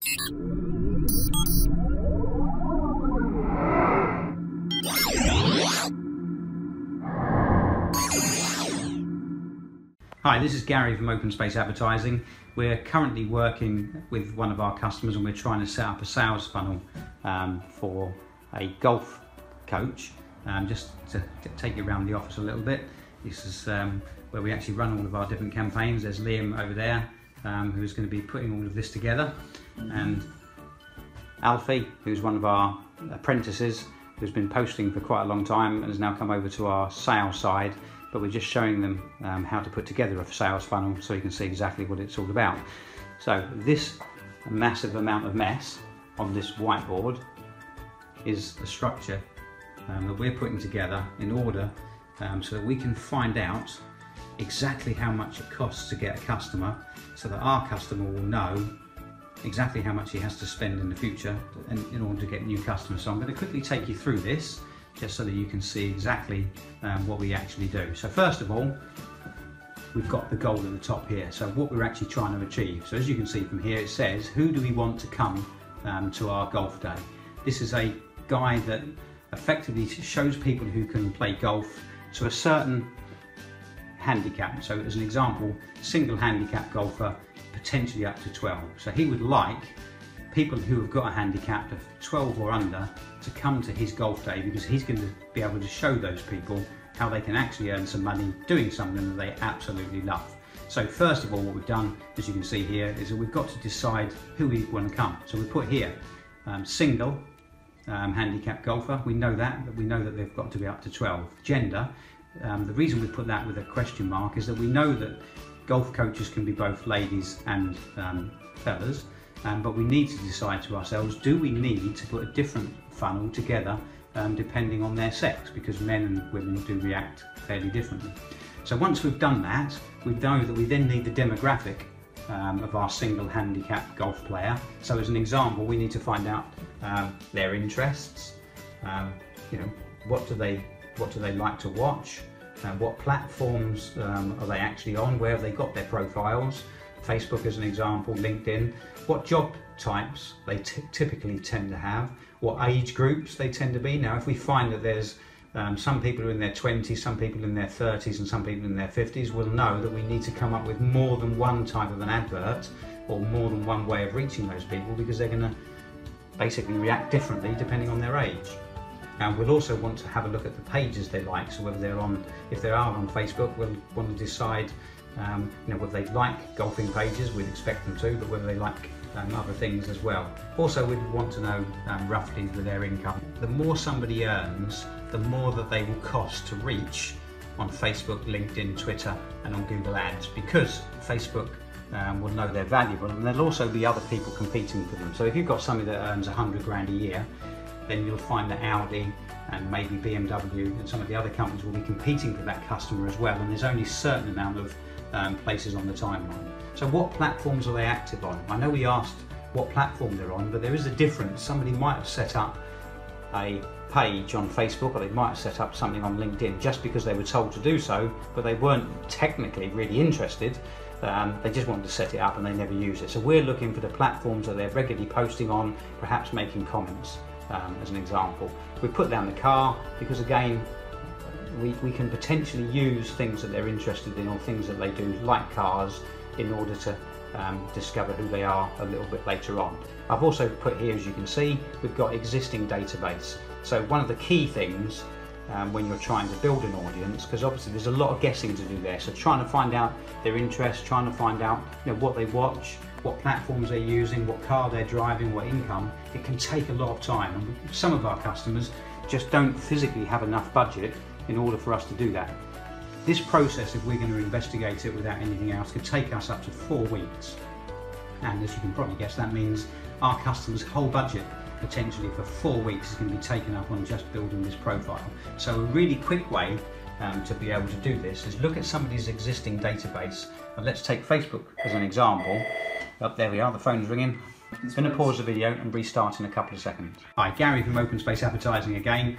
Hi, this is Gary from Open Space Advertising. We're currently working with one of our customers and we're trying to set up a sales funnel for a golf coach. Just to take you around the office a little bit. This is where we actually run all of our different campaigns. There's Liam over there who's going to be putting all of this together, and Alfie, who's one of our apprentices who's been posting for quite a long time and has now come over to our sales side. But we're just showing them how to put together a sales funnel so you can see exactly what it's all about. So this massive amount of mess on this whiteboard is the structure that we're putting together in order so that we can find out exactly how much it costs to get a customer, so that our customer will know exactly how much he has to spend in the future in order to get new customers. So I'm going to quickly take you through this, just so that you can see exactly what we actually do. So first of all, we've got the goal at the top here. So what we're actually trying to achieve. So as you can see from here, it says, who do we want to come to our golf day? This is a guide that effectively shows people who can play golf to a certain handicap. So as an example, single handicap golfer, potentially up to 12. So he would like people who have got a handicap of 12 or under to come to his golf day, because he's going to be able to show those people how they can actually earn some money doing something that they absolutely love. So first of all, what we've done, as you can see here, is that we've got to decide who we want to come. So we put here single handicap golfer. We know that, but we know that they've got to be up to 12. Gender, the reason we put that with a question mark is that we know that golf coaches can be both ladies and fellas. But we need to decide to ourselves, do we need to put a different funnel together depending on their sex, because men and women do react fairly differently. So once we've done that, we know that we then need the demographic of our single handicap golf player. So as an example, we need to find out their interests, what do they like to watch, what platforms are they actually on, where have they got their profiles, Facebook as an example, LinkedIn, what job types they typically tend to have, what age groups they tend to be. Now if we find that there's some people who are in their 20s, some people in their 30s and some people in their 50s, we'll know that we need to come up with more than one type of an advert or more than one way of reaching those people, because they're going to basically react differently depending on their age. And we'll also want to have a look at the pages they like, so whether they're on, if they are on Facebook, we'll want to decide whether they like golfing pages, we'd expect them to, but whether they like other things as well. Also, we'd want to know roughly their income. The more somebody earns, the more that they will cost to reach on Facebook, LinkedIn, Twitter and on Google Ads, because Facebook will know they're valuable, and there'll also be other people competing for them. So if you've got somebody that earns 100 grand a year, then you'll find that Audi and maybe BMW and some of the other companies will be competing for that customer as well, and there's only a certain amount of places on the timeline. So what platforms are they active on? I know we asked what platform they're on, but there is a difference. Somebody might have set up a page on Facebook, or they might have set up something on LinkedIn just because they were told to do so, but they weren't technically really interested. They just wanted to set it up and they never use it. So we're looking for the platforms that they're regularly posting on, perhaps making comments as an example. We put down the car because, again, we can potentially use things that they're interested in or things that they do like cars in order to discover who they are a little bit later on. I've also put here, as you can see, we've got existing database. So one of the key things when you're trying to build an audience, because obviously there's a lot of guessing to do there, so trying to find out their interests, trying to find out what they watch, what platforms they're using, what car they're driving, what income, it can take a lot of time, and some of our customers just don't physically have enough budget in order for us to do that. This process, if we're going to investigate it without anything else, could take us up to 4 weeks. And as you can probably guess, that means our customers' whole budget potentially for 4 weeks is going to be taken up on just building this profile. So a really quick way to be able to do this is look at somebody's existing database. And let's take Facebook as an example. There we are, the phone's ringing. I'm going to pause the video and restart in a couple of seconds. Hi, Gary from Open Space Advertising again.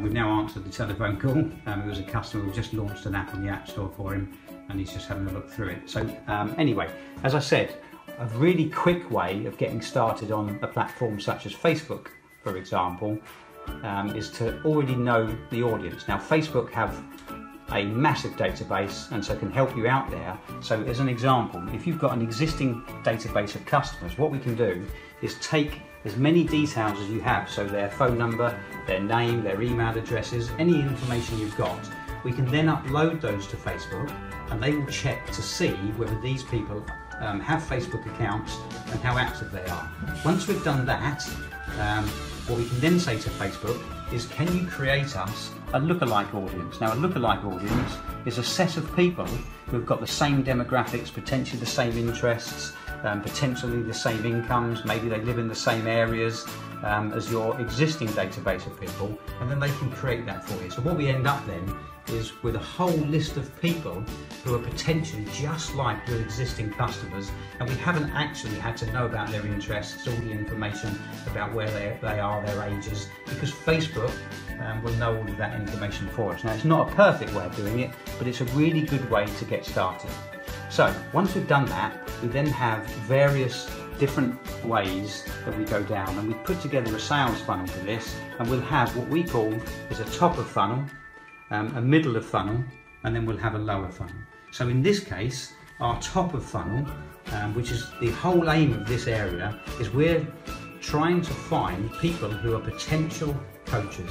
We've now answered the telephone call. It was a customer who just launched an app on the App Store for him, and he's just having a look through it. So anyway, as I said, a really quick way of getting started on a platform such as Facebook, for example, is to already know the audience. Now, Facebook have a massive database and so can help you out there. So as an example, if you've got an existing database of customers, what we can do is take as many details as you have, so their phone number, their name, their email addresses, any information you've got, we can then upload those to Facebook and they will check to see whether these people have Facebook accounts and how active they are. Once we've done that, what we can then say to Facebook is, can you create us a lookalike audience? Now, a lookalike audience is a set of people who've got the same demographics, potentially the same interests, potentially the same incomes, maybe they live in the same areas as your existing database of people, and then they can create that for you. So what we end up then is with a whole list of people who are potentially just like your existing customers, and we haven't actually had to know about their interests, all the information about where they are, their ages, because Facebook will know all of that information for us. Now, it's not a perfect way of doing it, but it's a really good way to get started. So once we've done that, we then have various different ways that we go down, and we put together a sales funnel for this, and we'll have what we call is a top of funnel, a middle of funnel, and then we'll have a lower funnel. So in this case, our top of funnel, which is the whole aim of this area, is we're trying to find people who are potential coaches.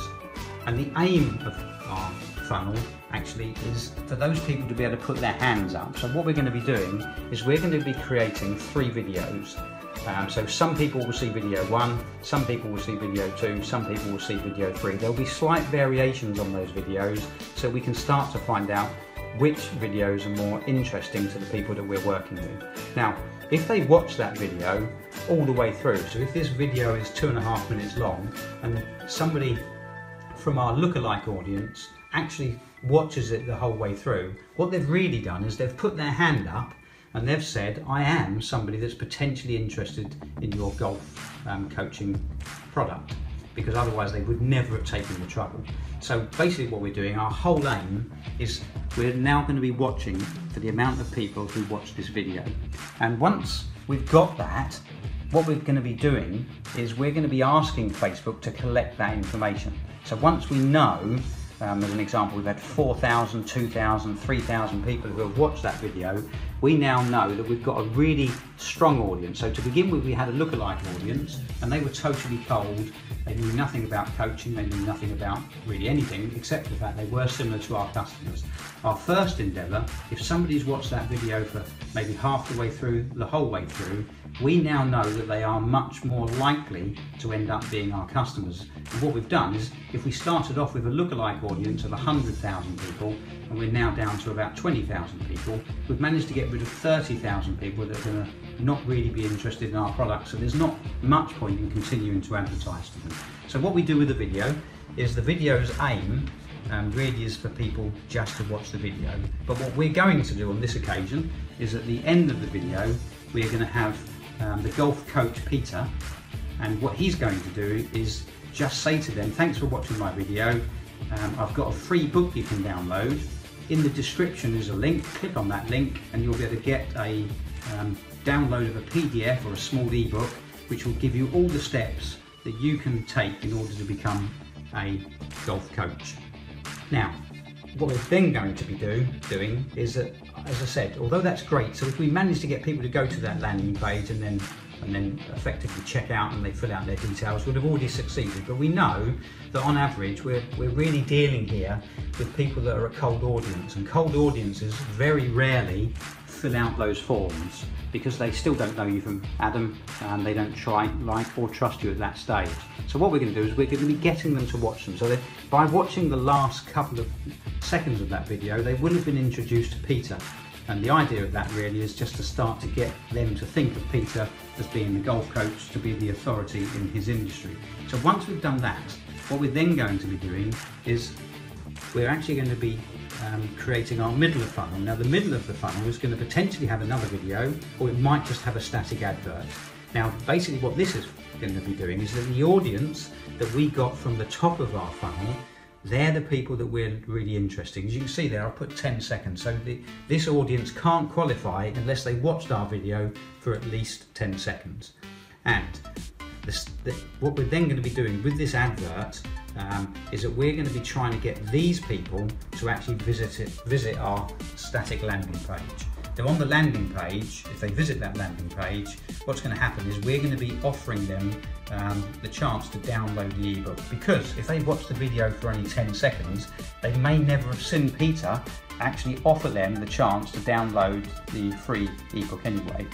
And the aim of our funnel actually is for those people to be able to put their hands up. So what we're going to be doing is we're going to be creating 3 videos. So some people will see video 1, some people will see video 2, some people will see video 3. There'll be slight variations on those videos, so we can start to find out which videos are more interesting to the people that we're working with. Now, if they watch that video all the way through, so if this video is 2.5 minutes long and somebody from our lookalike audience actually watches it the whole way through, what they've really done is they've put their hand up and they've said, I am somebody that's potentially interested in your golf coaching product, because otherwise they would never have taken the trouble. So basically what we're doing, our whole aim is we're now going to be watching for the amount of people who watch this video. And once we've got that, what we're going to be doing is we're going to be asking Facebook to collect that information. So once we know, as an example, we've had 4,000, 2,000, 3,000 people who have watched that video, we now know that we've got a really strong audience. So to begin with, we had a lookalike audience and they were totally cold. They knew nothing about coaching, they knew nothing about really anything except the fact they were similar to our customers. Our first endeavour, if somebody's watched that video for maybe half the way through, the whole way through, we now know that they are much more likely to end up being our customers. And what we've done is, if we started off with a lookalike audience of 100,000 people, and we're now down to about 20,000 people, we've managed to get rid of 30,000 people that are going to not really be interested in our products, so there's not much point in continuing to advertise to them. So what we do with the video is the video's aim really is for people just to watch the video. But what we're going to do on this occasion is at the end of the video, we're going to have the golf coach Peter, and what he's going to do is just say to them, thanks for watching my video, I've got a free book you can download. In the description is a link, click on that link and you'll be able to get a download of a PDF or a small ebook which will give you all the steps that you can take in order to become a golf coach. Now, what we're then going to be doing is that, as I said, although that's great, so if we manage to get people to go to that landing page and then effectively check out and they fill out their details, we'd have already succeeded. But we know that on average we're really dealing here with people that are a cold audience, and cold audiences very rarely fill out those forms because they still don't know you from Adam and they don't like or trust you at that stage. So what we're going to do is we're going to be getting them to watch them, so that by watching the last couple of seconds of that video they will have been introduced to Peter. And the idea of that really is just to start to get them to think of Peter as being the golf coach, to be the authority in his industry. So once we've done that, what we're then going to be doing is we're actually going to be creating our middle of funnel. Now the middle of the funnel is going to potentially have another video, or it might just have a static advert. Now basically what this is going to be doing is that the audience that we got from the top of our funnel they're the people that we're really interested in. As you can see there, I'll put 10 seconds. So this audience can't qualify unless they watched our video for at least 10 seconds. And what we're then going to be doing with this advert is that we're going to be trying to get these people to actually visit our static landing page. Now on the landing page, if they visit that landing page, what's going to happen is we're going to be offering them the chance to download the ebook, because if they watch the video for only 10 seconds, they may never have seen Peter actually offer them the chance to download the free ebook anyway.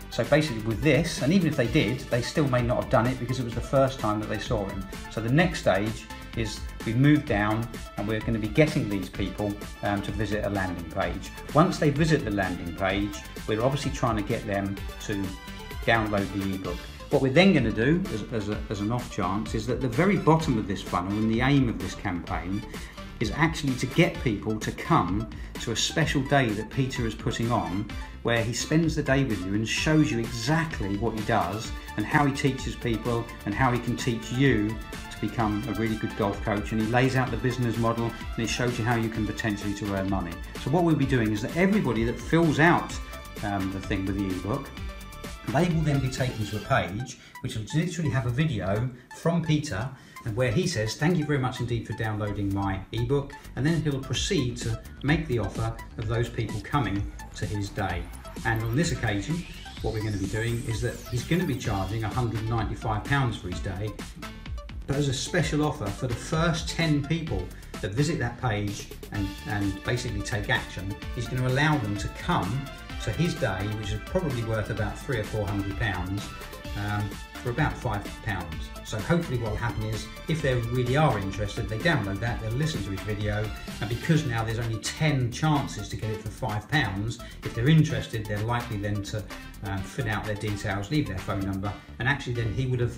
So basically with this, and even if they did, they still may not have done it because it was the first time that they saw him. So the next stage is we move down and we're going to be getting these people to visit a landing page. Once they visit the landing page, we're obviously trying to get them to download the ebook. What we're then going to do as an off chance is that the very bottom of this funnel, and the aim of this campaign, is actually to get people to come to a special day that Peter is putting on, where he spends the day with you and shows you exactly what he does and how he teaches people and how he can teach you to become a really good golf coach. And he lays out the business model and he shows you how you can potentially to earn money. So what we'll be doing is that everybody that fills out the thing with the ebook, they will then be taken to a page which will literally have a video from Peter, and where he says, thank you very much indeed for downloading my ebook, and then he'll proceed to make the offer of those people coming to his day. And on this occasion, what we're going to be doing is that he's going to be charging £195 for his day, but as a special offer for the first 10 people that visit that page and basically take action, he's going to allow them to come to his day, which is probably worth about £300 or £400, for about £5. So hopefully what will happen is, if they really are interested, they download that, they'll listen to his video, and because now there's only 10 chances to get it for £5, if they're interested, they're likely then to fill out their details, leave their phone number, and actually then he would have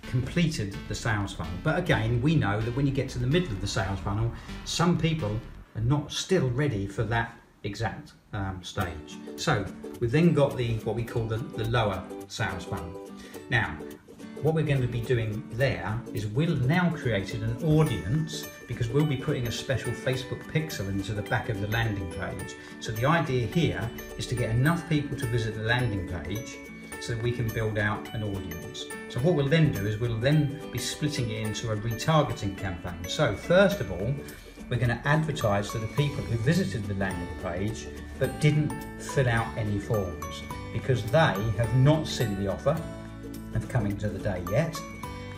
completed the sales funnel. But again, we know that when you get to the middle of the sales funnel, some people are not still ready for that exact stage. So we've then got what we call the lower sales funnel. Now, what we're going to be doing there is we'll now created an audience, because we'll be putting a special Facebook pixel into the back of the landing page. So the idea here is to get enough people to visit the landing page so that we can build out an audience. So what we'll then do is we'll then be splitting it into a retargeting campaign. So first of all, we're going to advertise to the people who visited the landing page but didn't fill out any forms, because they have not seen the offer of coming to the day yet,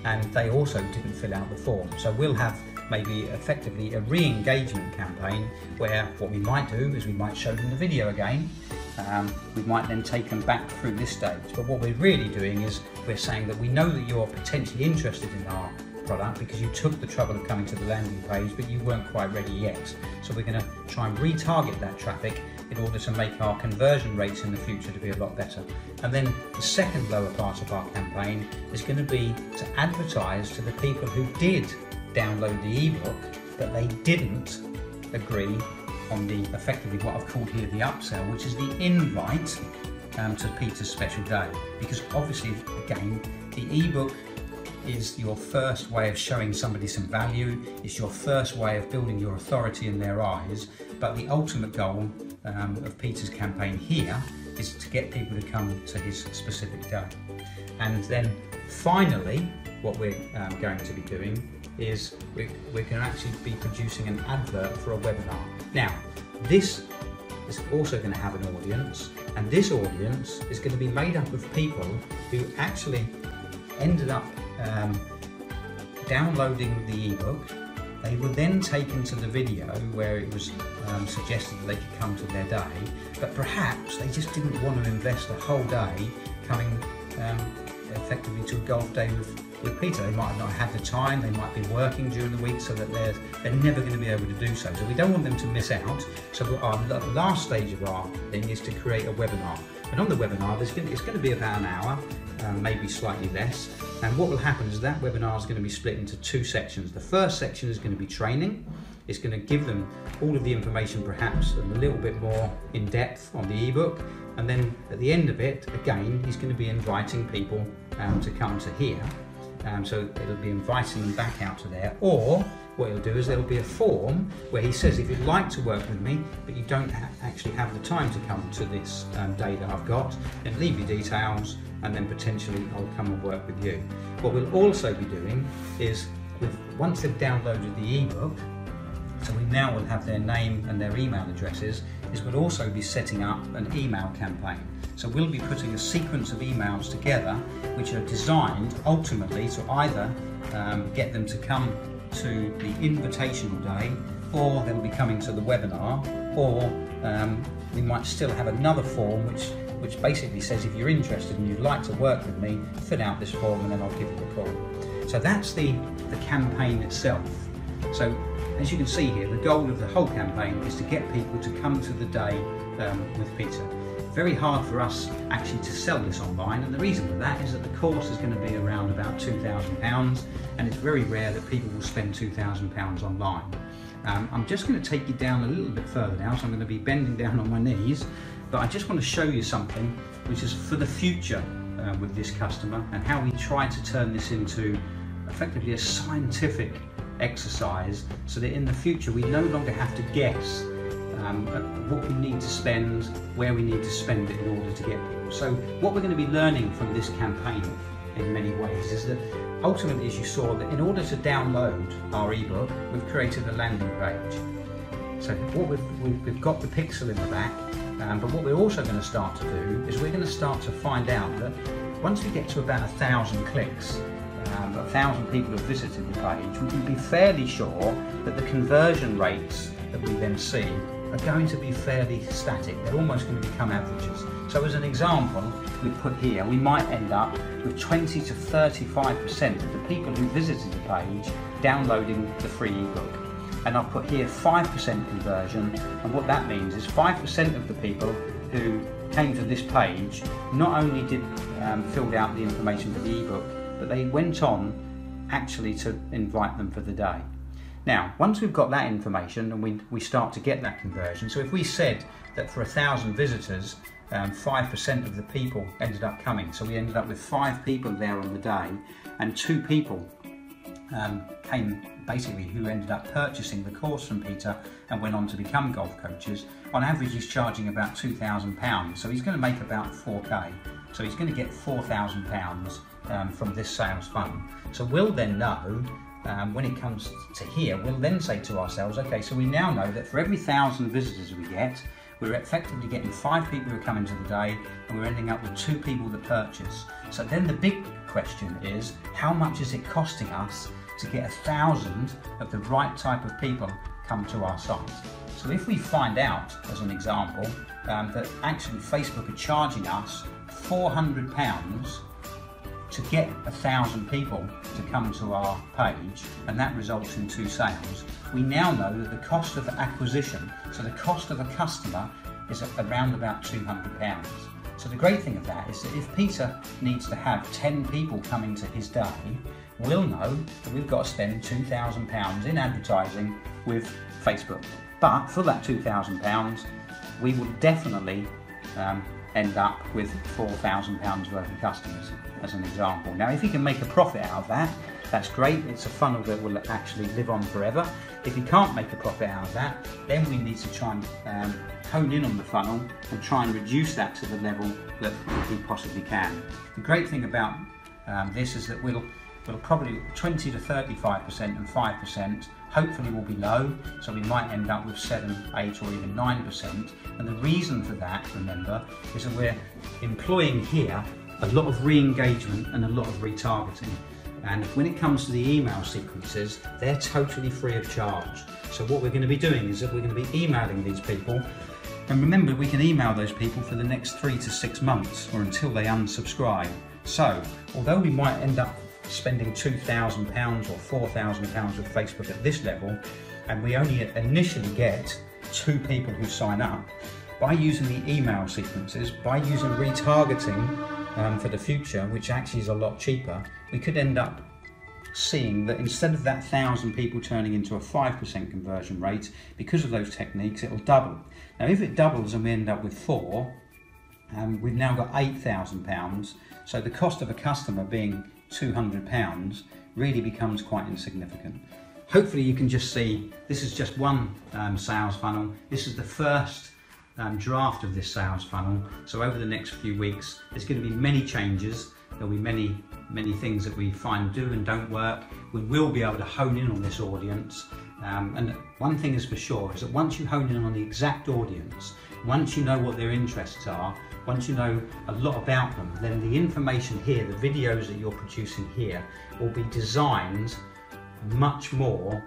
and they also didn't fill out the form. So we'll have maybe effectively a re-engagement campaign, where what we might do is we might show them the video again. We might then take them back through this stage. But what we're really doing is we're saying that we know that you're potentially interested in our product because you took the trouble of coming to the landing page, but you weren't quite ready yet. So we're going to try and retarget that traffic in order to make our conversion rates in the future to be a lot better. And then the second lower part of our campaign is going to be to advertise to the people who did download the ebook, but they didn't agree on the effectively what I've called here the upsell, which is the invite to Peter's special day. Because obviously, again, the ebook is your first way of showing somebody some value. It's your first way of building your authority in their eyes. But the ultimate goal of Peter's campaign here is to get people to come to his specific day. And then finally, what we're going to be doing is we're going to actually be producing an advert for a webinar. Now, this is also going to have an audience, and this audience is going to be made up of people who actually ended up downloading the ebook. They were then taken to the video where it was suggested that they could come to their day, but perhaps they just didn't want to invest a whole day coming effectively to a golf day with Peter. They might not have had the time, they might be working during the week, so that they're never going to be able to do so. So we don't want them to miss out. So our last stage of our thing is to create a webinar. And on the webinar, it's going to be about an hour, maybe slightly less. And what will happen is that webinar is going to be split into two sections. The first section is going to be training. It's going to give them all of the information, perhaps a little bit more in depth on the ebook. And then at the end of it, again, he's going to be inviting people to come to here. So it'll be inviting them back out to there, or what he'll do is there'll be a form where he says, if you'd like to work with me, but you don't actually have the time to come to this day that I've got, then leave your details, and then potentially I'll come and work with you. What we'll also be doing is, once they've downloaded the ebook, so we now will have their name and their email addresses, is we'll also be setting up an email campaign. So we'll be putting a sequence of emails together which are designed ultimately to either get them to come to the invitational day, or they'll be coming to the webinar, or we might still have another form which basically says, if you're interested and you'd like to work with me, fill out this form and then I'll give you a call. So that's the campaign itself. So as you can see here, the goal of the whole campaign is to get people to come to the day with Peter. Very hard for us actually to sell this online, and the reason for that is that the course is going to be around about £2,000, and it's very rare that people will spend £2,000 online. I'm just going to take you down a little bit further now, so I'm going to be bending down on my knees, but I just want to show you something which is for the future with this customer, and how we try to turn this into effectively a scientific exercise, so that in the future we no longer have to guess what we need to spend, where we need to spend it in order to get people. So what we're going to be learning from this campaign in many ways is that ultimately, as you saw, that in order to download our ebook, we've created a landing page. So what we've got the pixel in the back, but what we're also going to start to do is we're going to start to find out that once we get to about 1,000 clicks, 1,000 people have visited the page, we can be fairly sure that the conversion rates that we then see are going to be fairly static. They're almost going to become averages. So as an example, we put here, we might end up with 20 to 35% of the people who visited the page downloading the free ebook. And I've put here 5% conversion, and what that means is 5% of the people who came to this page not only did filled out the information for the ebook, but they went on actually to invite them for the day. Now, once we've got that information and we start to get that conversion, so if we said that for 1,000 visitors, 5% of the people ended up coming, so we ended up with 5 people there on the day, and 2 people came basically who ended up purchasing the course from Peter and went on to become golf coaches. On average, he's charging about £2,000, so he's going to make about 4K. So he's going to get £4,000 from this sales funnel. So we'll then know, when it comes to here, we'll then say to ourselves, okay, so we now know that for every 1,000 visitors we get, we're effectively getting 5 people who come into the day, and we're ending up with 2 people that purchase. So then the big question is, how much is it costing us to get 1,000 of the right type of people come to our site? So if we find out, as an example, that actually Facebook are charging us £400 to get 1,000 people to come to our page, and that results in 2 sales, we now know that the cost of acquisition, so the cost of a customer, is around about £200. So the great thing of that is that if Peter needs to have 10 people coming to his day, we'll know that we've got to spend £2,000 in advertising with Facebook. But for that £2,000, we will definitely end up with £4,000 worth of customers, as an example. Now, if you can make a profit out of that, that's great. It's a funnel that will actually live on forever. If you can't make a profit out of that, then we need to try and hone in on the funnel and try and reduce that to the level that we possibly can. The great thing about this is that we'll probably 20 to 35% and 5% hopefully will be low, so we might end up with 7, 8 or even 9%. And the reason for that, remember, is that we're employing here a lot of re-engagement and a lot of retargeting. And when it comes to the email sequences, they're totally free of charge. So what we're going to be doing is that we're going to be emailing these people. And remember, we can email those people for the next 3 to 6 months, or until they unsubscribe. So although we might end up spending £2,000 or £4,000 with Facebook at this level, and we only initially get 2 people who sign up, by using the email sequences, by using retargeting for the future, which actually is a lot cheaper, we could end up seeing that instead of that 1,000 people turning into a 5% conversion rate, because of those techniques, it'll double. Now, if it doubles and we end up with 4, we've now got £8,000. So the cost of a customer being £200 really becomes quite insignificant. hopefully you can just see, this is just one sales funnel. This is the first draft of this sales funnel. So over the next few weeks, there's going to be many changes. There'll be many things that we find do and don't work. We will be able to hone in on this audience. And one thing is for sure, is that once you hone in on the exact audience, once you know what their interests are, once you know a lot about them, then the information here, the videos that you're producing here, will be designed much more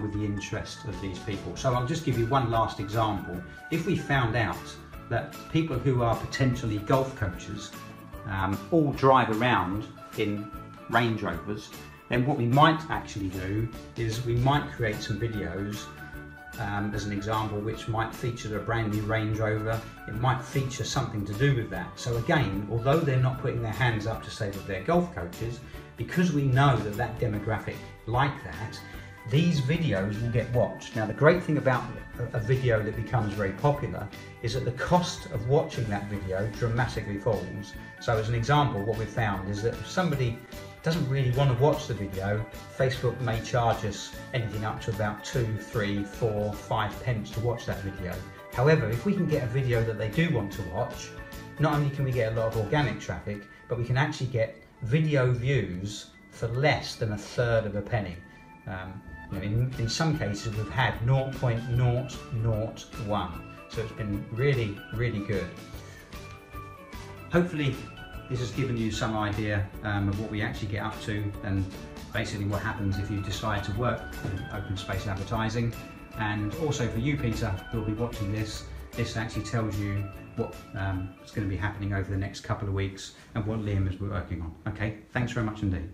with the interest of these people. So I'll just give you one last example. If we found out that people who are potentially golf coaches all drive around in Range Rovers, then what we might actually do is we might create some videos as an example, which might feature a brand new Range Rover. It might feature something to do with that. So again, although they're not putting their hands up to say that they're golf coaches, because we know that that demographic like that, these videos will get watched. Now the great thing about a video that becomes very popular is that the cost of watching that video dramatically falls. So as an example, what we've found is that if somebody doesn't really want to watch the video, Facebook may charge us anything up to about 2, 3, 4, 5 pence to watch that video. However, if we can get a video that they do want to watch, not only can we get a lot of organic traffic, but we can actually get video views for less than 1/3 of a penny. In some cases we've had 0.001, so it's been really, really good. Hopefully this has given you some idea of what we actually get up to, and basically what happens if you decide to work in open space advertising. And also for you, Peter, who'll be watching this, this actually tells you what is going to be happening over the next couple of weeks and what Liam is working on. Okay, thanks very much indeed.